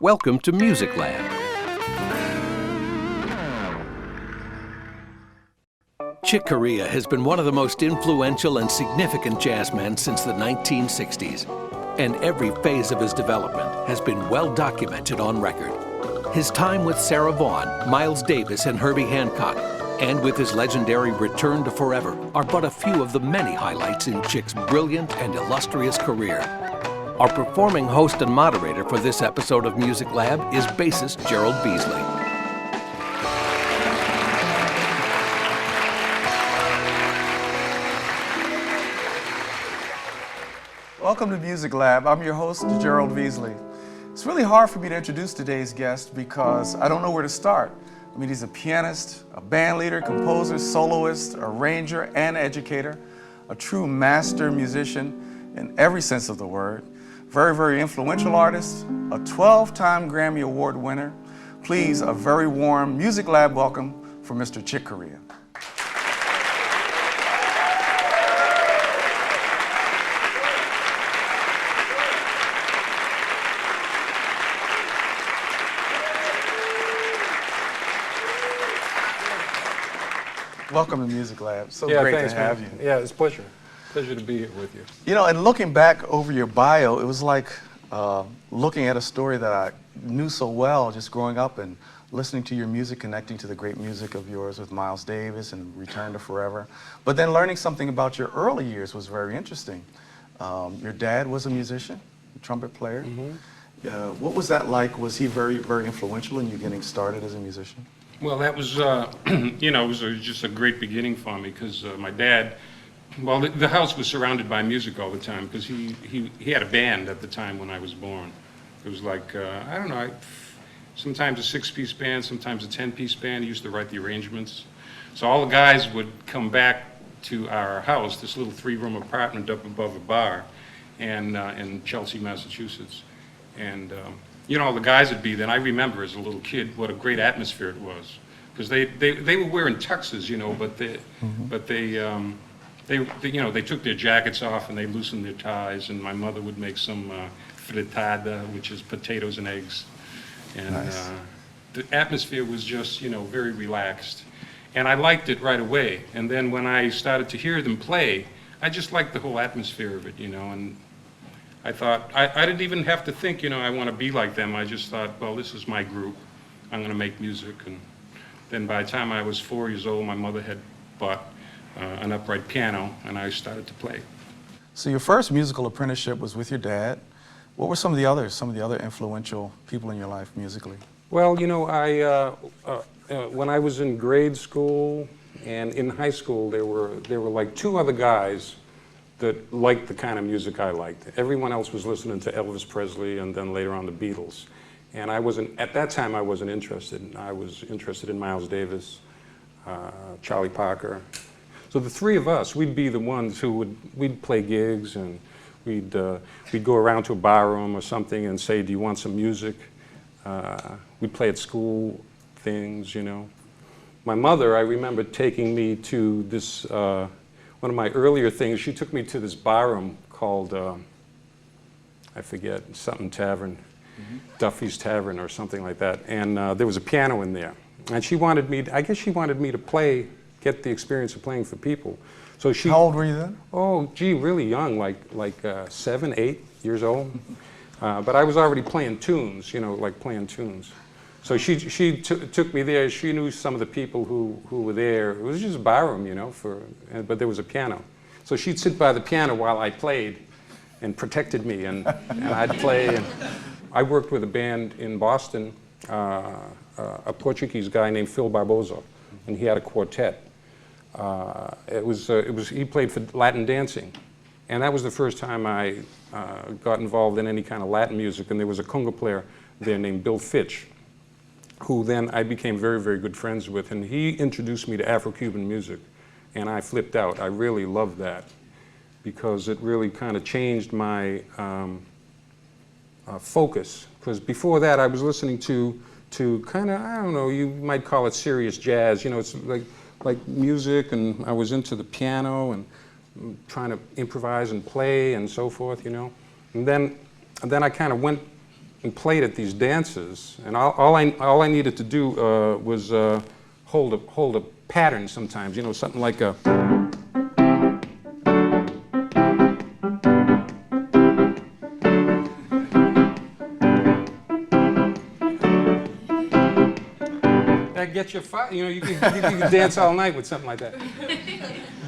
Welcome to MUSICLAB. Chick Corea has been one of the most influential and significant jazzmen since the 1960s, and every phase of his development has been well documented on record. His time with Sarah Vaughan, Miles Davis, and Herbie Hancock, and with his legendary Return to Forever, are but a few of the many highlights in Chick's brilliant and illustrious career. Our performing host and moderator for this episode of MUSICLAB is bassist Gerald Veasley. Welcome to MUSICLAB. I'm your host, Gerald Veasley. It's really hard for me to introduce today's guest because I don't know where to start. I mean, he's a pianist, a band leader, composer, soloist, arranger, and educator, a true master musician in every sense of the word, very, very influential artist, a 12-time Grammy Award winner. Please, a very warm MUSICLAB welcome for Mr. Chick Corea. Welcome to MUSICLAB. So great to have you. Yeah, it's a pleasure. Pleasure to be here with you. You know, and looking back over your bio, it was like looking at a story that I knew so well just growing up and listening to your music, connecting to the great music of yours with Miles Davis and Return to Forever. But then learning something about your early years was very interesting. Your dad was a musician, a trumpet player. Mm-hmm. What was that like? Was he very, very influential in you getting started as a musician? Well, that was, you know, it was just a great beginning for me because my dad, well, the house was surrounded by music all the time because he had a band at the time when I was born. It was like, I don't know, sometimes a 6-piece band, sometimes a 10-piece band. He used to write the arrangements. So all the guys would come back to our house, this little 3-room apartment up above a bar in Chelsea, Massachusetts. And you know, all the guys would be there. And I remember as a little kid what a great atmosphere it was, because they were wearing tuxes, you know, but they you know, they took their jackets off and they loosened their ties. And my mother would make some frittata, which is potatoes and eggs. And nice. The atmosphere was just, you know, very relaxed, and I liked it right away. And then when I started to hear them play, I just liked the whole atmosphere of it, you know. And I thought, I didn't even have to think, you know, I want to be like them. I just thought, well, this is my group. I'm going to make music. And then by the time I was 4 years old, my mother had bought an upright piano, and I started to play. So your first musical apprenticeship was with your dad. What were some of the other influential people in your life musically? Well, you know, when I was in grade school and in high school, there were like 2 other guys that liked the kind of music I liked. Everyone else was listening to Elvis Presley and then later on the Beatles. And I wasn't, at that time I wasn't interested. I was interested in Miles Davis, Charlie Parker. So the 3 of us, we'd be the ones who we'd play gigs, and we'd go around to a bar room or something and say, do you want some music? We'd play at school things, you know. My mother, I remember taking me to this, one of my earlier things, she took me to this bar room called, I forget, something Tavern, Duffy's Tavern or something like that. And there was a piano in there. And she wanted me, I guess she wanted me to play, get the experience of playing for people. So she. How old were you then? Oh, gee, really young, like 7, 8 years old. But I was already playing tunes, you know, like playing tunes. So she took me there. She knew some of the people who were there. It was just a bar room, you know, but there was a piano. So she'd sit by the piano while I played and protected me, and I'd play. And I worked with a band in Boston, a Portuguese guy named Phil Barbosa, and he had a quartet. He played for Latin dancing, and that was the first time I got involved in any kind of Latin music. And there was a conga player there named Bill Fitch, who then I became very, very good friends with, and he introduced me to Afro-Cuban music, and I flipped out. I really loved that because it really kind of changed my focus. Because before that, I was listening to kind of, I don't know, you might call it serious jazz. You know, it's like music, and I was into the piano and trying to improvise and play and so forth, you know. And then I kind of went and played at these dances, and all I needed to do was hold a pattern sometimes, you know, something like a. That gets you fired. You know, you can dance all night with something like that.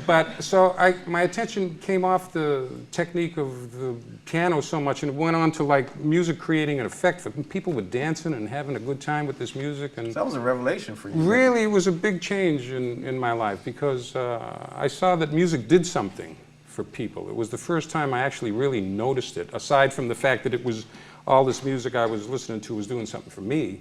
But so my attention came off the technique of the piano so much, and it went on to like music creating an effect for people were dancing and having a good time with this music. And so that was a revelation for you. Really, it was a big change in my life because I saw that music did something for people. It was the first time I actually really noticed it, aside from the fact that it was all this music I was listening to was doing something for me.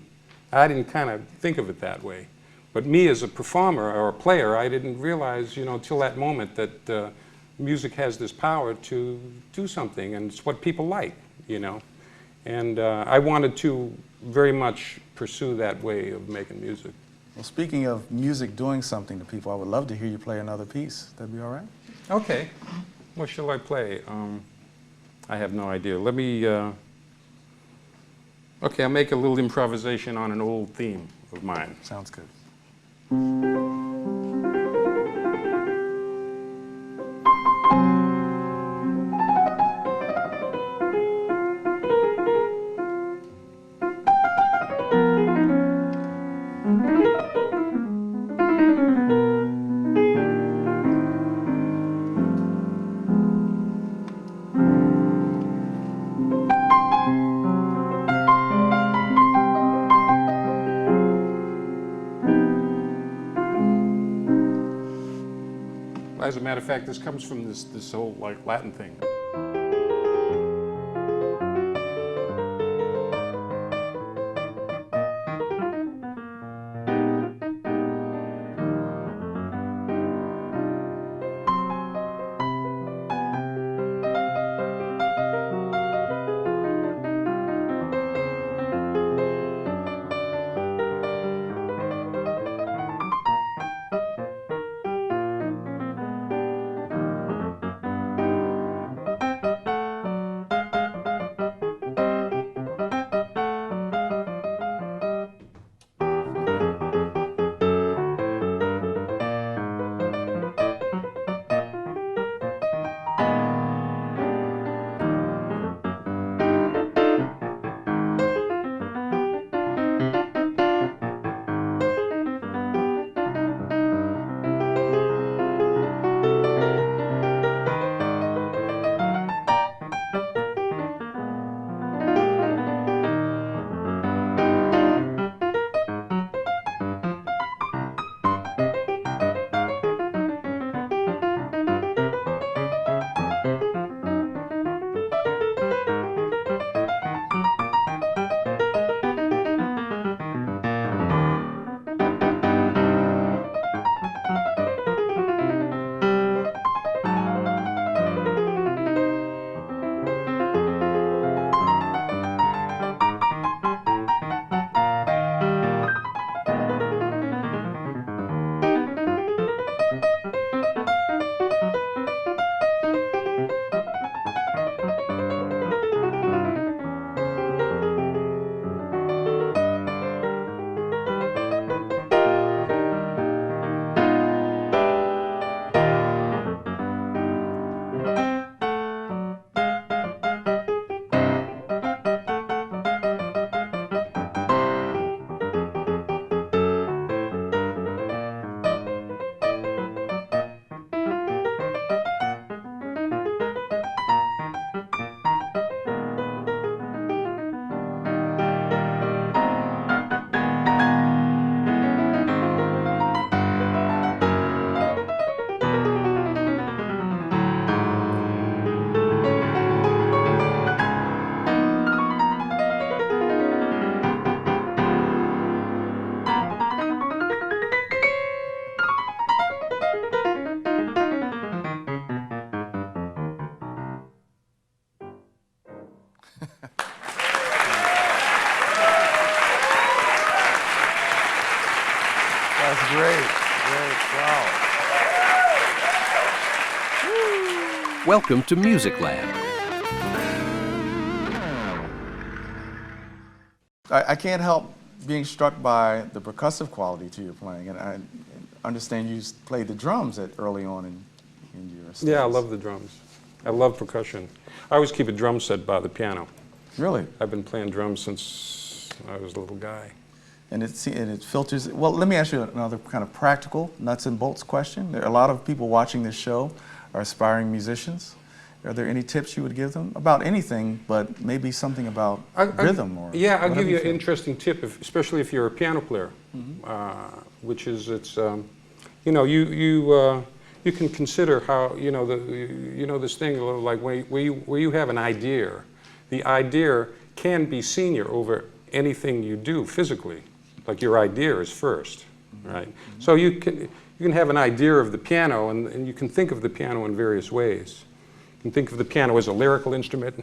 I didn't kind of think of it that way. But me as a performer or a player, I didn't realize, you know, till that moment that music has this power to do something, and it's what people like, you know. And I wanted to very much pursue that way of making music. Well, speaking of music doing something to people, I would love to hear you play another piece. That'd be all right? Okay. What shall I play? I have no idea. Let me... Okay, I'll make a little improvisation on an old theme of mine. Sounds good. As a matter of fact, this comes from this whole like Latin thing. That's great. Great. Wow. Welcome to MUSICLAB. I can't help being struck by the percussive quality to your playing, and I understand you played the drums early on in your studies. Yeah, I love the drums. I love percussion. I always keep a drum set by the piano. Really? I've been playing drums since I was a little guy. And it filters. Well, let me ask you another kind of practical, nuts and bolts question. There are a lot of people watching this show are aspiring musicians. Are there any tips you would give them about anything, but maybe something about rhythm or? Yeah, I'll give you an feel? interesting tip, especially if you're a piano player, which is you know, you can consider how, you know, this thing like where you have an idea. The idea can be senior over anything you do physically. Like your idea is first, right? So you can have an idea of the piano, and you can think of the piano in various ways. You can think of the piano as a lyrical instrument.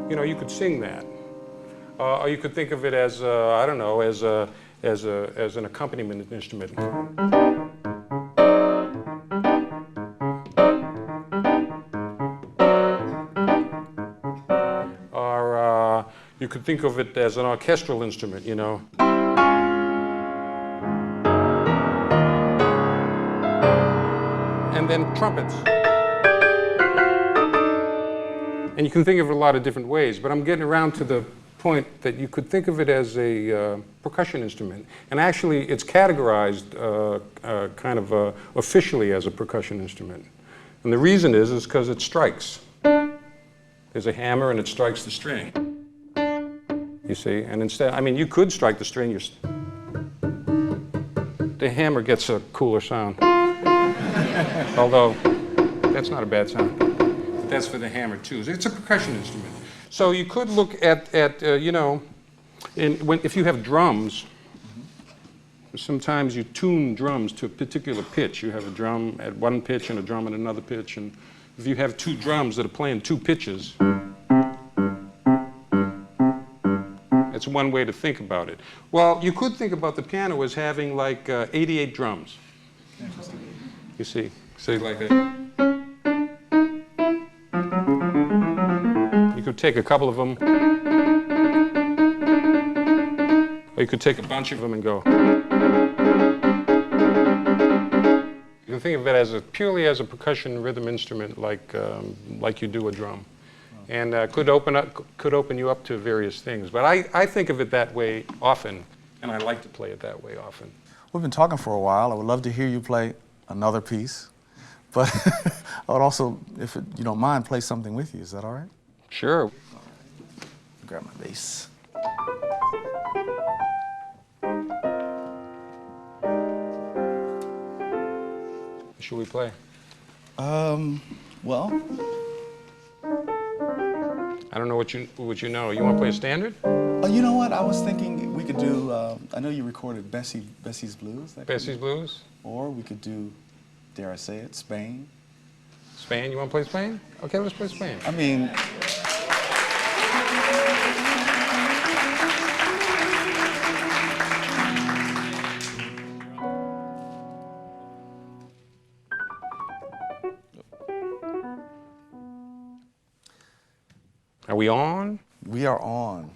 You know, you could sing that, or you could think of it as I don't know, as an accompaniment instrument. Or you could think of it as an orchestral instrument, you know. And then trumpets. And you can think of it a lot of different ways, but I'm getting around to the point that you could think of it as a percussion instrument. And actually, it's categorized kind of officially as a percussion instrument. And the reason is because it strikes. There's a hammer and it strikes the string. You see? And instead, I mean, you could strike the string. The hammer gets a cooler sound. Although, that's not a bad sound. But that's for the hammer, too. It's a percussion instrument. So you could look at you know, if you have drums, sometimes you tune drums to a particular pitch. You have a drum at one pitch and a drum at another pitch. And if you have two drums that are playing two pitches, that's one way to think about it. Well, you could think about the piano as having like 88 drums. Interesting. You see, say like a. You could take a couple of them, or you could take a bunch of them and go. You can think of it as purely as a percussion rhythm instrument, like you do a drum, and could open you up to various things. But I think of it that way often, and I like to play it that way often. We've been talking for a while. I would love to hear you play another piece, but I would also, if you don't mind, play something with you. Is that all right? Sure. Grab my bass. Should we play? Well, I don't know what you know. You want to play a standard? you know what? I was thinking we could do. I know you recorded Bessie's Blues. Bessie's Blues? Or we could do, dare I say it, Spain. Spain? You want to play Spain? Okay, let's play Spain. I mean. Are we on? We are on.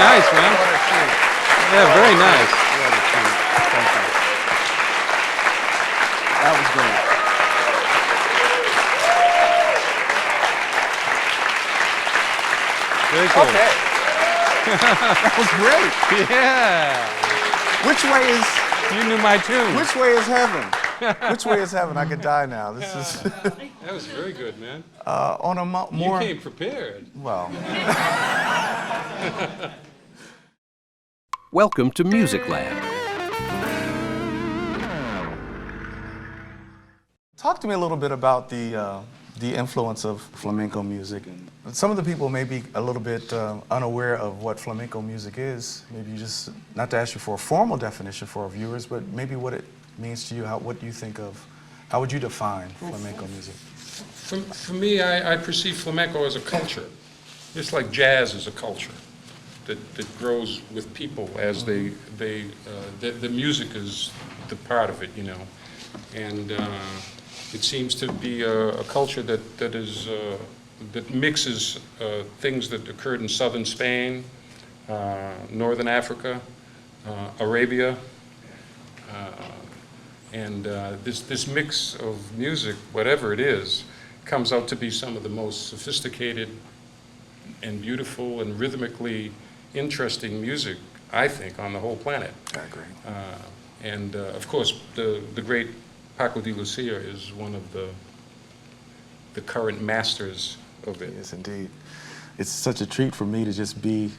Nice, man. Yeah, very nice. Thank you. That was great. Very cool. Okay. That was great. Yeah. Which way is? You knew my tune. Which way is heaven? Which way is heaven? I could die now. This is. That was very good, man. On a more. You came prepared. Well. Welcome to MUSICLAB. Talk to me a little bit about the influence of flamenco music. Some of the people may be a little bit unaware of what flamenco music is. Maybe you just, not to ask you for a formal definition for our viewers, but maybe what it means to you, what do you think of, how would you define flamenco music? For me, I perceive flamenco as a culture. It's like jazz is a culture that grows with people as the music is the part of it, you know. And it seems to be a culture that mixes things that occurred in southern Spain, northern Africa, Arabia, and this mix of music, whatever it is, comes out to be some of the most sophisticated and beautiful and rhythmically interesting music, I think, on the whole planet. I agree. And of course, the great Paco de Lucia is one of the current masters of it. Yes, indeed. It's such a treat for me to just be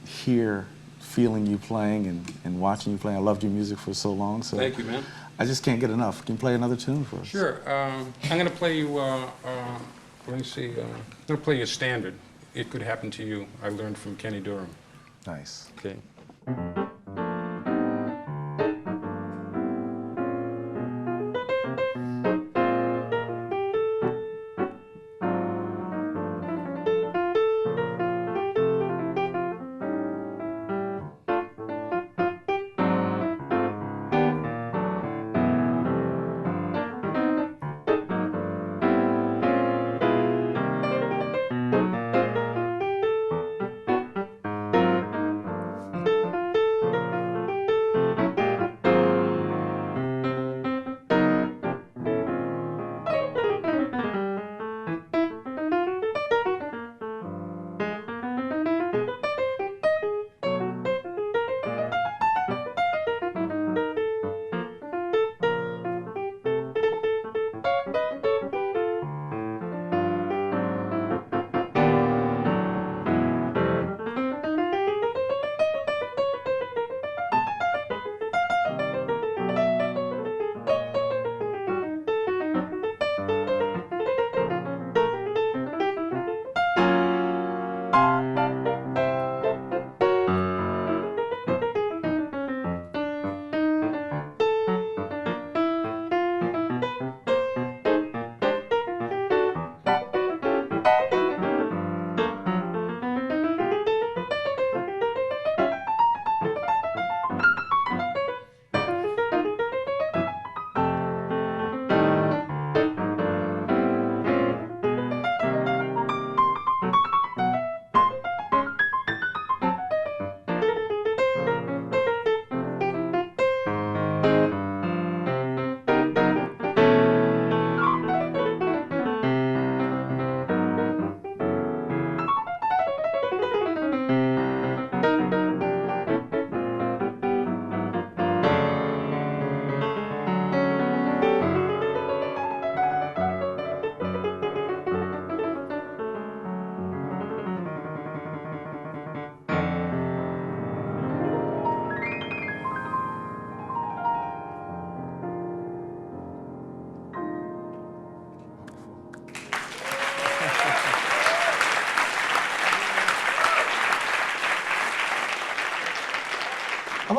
here, feeling you playing and watching you play. I loved your music for so long. So Thank you, man. I just can't get enough. Can you play another tune for us? Sure. I'm going to play you, let me see, I'm going to play you a standard. It Could Happen to You. I learned from Kenny Durham. Nice. Okay.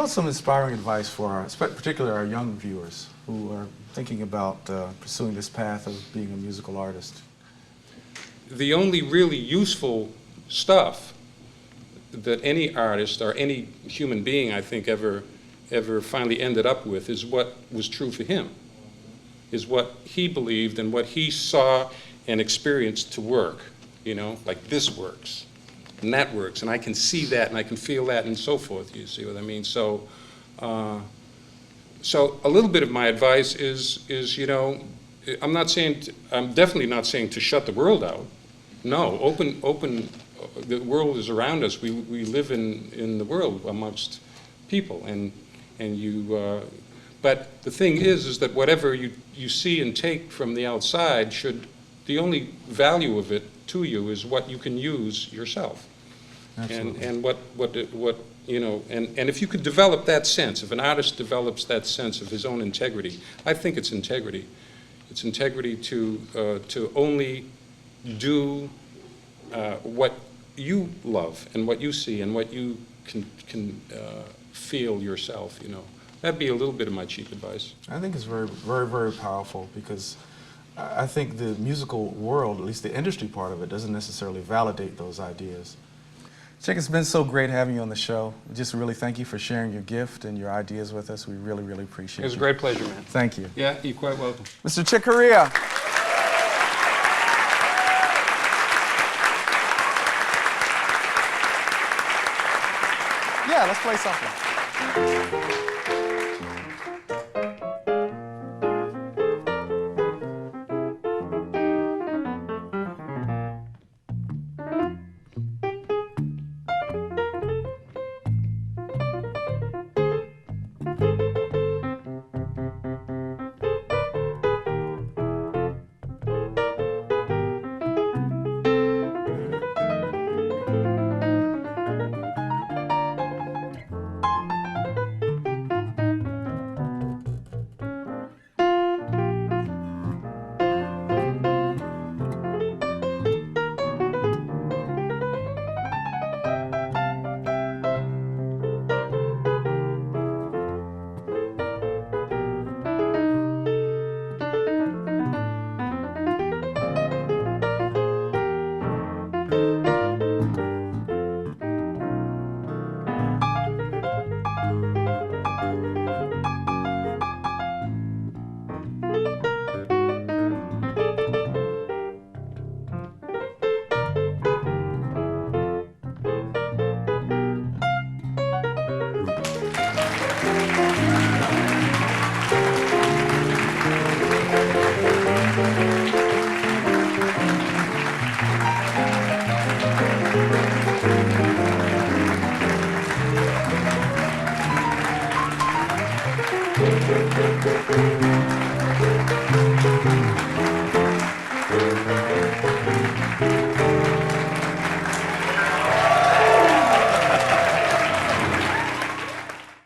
about some inspiring advice for particularly our young viewers who are thinking about pursuing this path of being a musical artist? The only really useful stuff that any artist or any human being, I think, ever finally ended up with is what was true for him, is what he believed and what he saw and experienced to work, you know, like this works, and that works, and I can see that, and I can feel that, and so forth, you see what I mean? So, so a little bit of my advice is, you know, I'm definitely not saying to shut the world out. No, open, the world is around us. We live in the world amongst people, and you, but the thing is that whatever you see and take from the outside the only value of it to you is what you can use yourself. Absolutely. And what you know, and if you could develop that sense, if an artist develops that sense of his own integrity, I think it's integrity. It's integrity to only do what you love and what you see and what you can feel yourself, you know. That'd be a little bit of my cheap advice. I think it's very, very, very powerful because I think the musical world, at least the industry part of it, doesn't necessarily validate those ideas. Chick, it's been so great having you on the show. We just really thank you for sharing your gift and your ideas with us. We really, really appreciate it. It was a great pleasure, man. Thank you. Yeah, you're quite welcome. Mr. Chick Corea. Yeah, let's play something.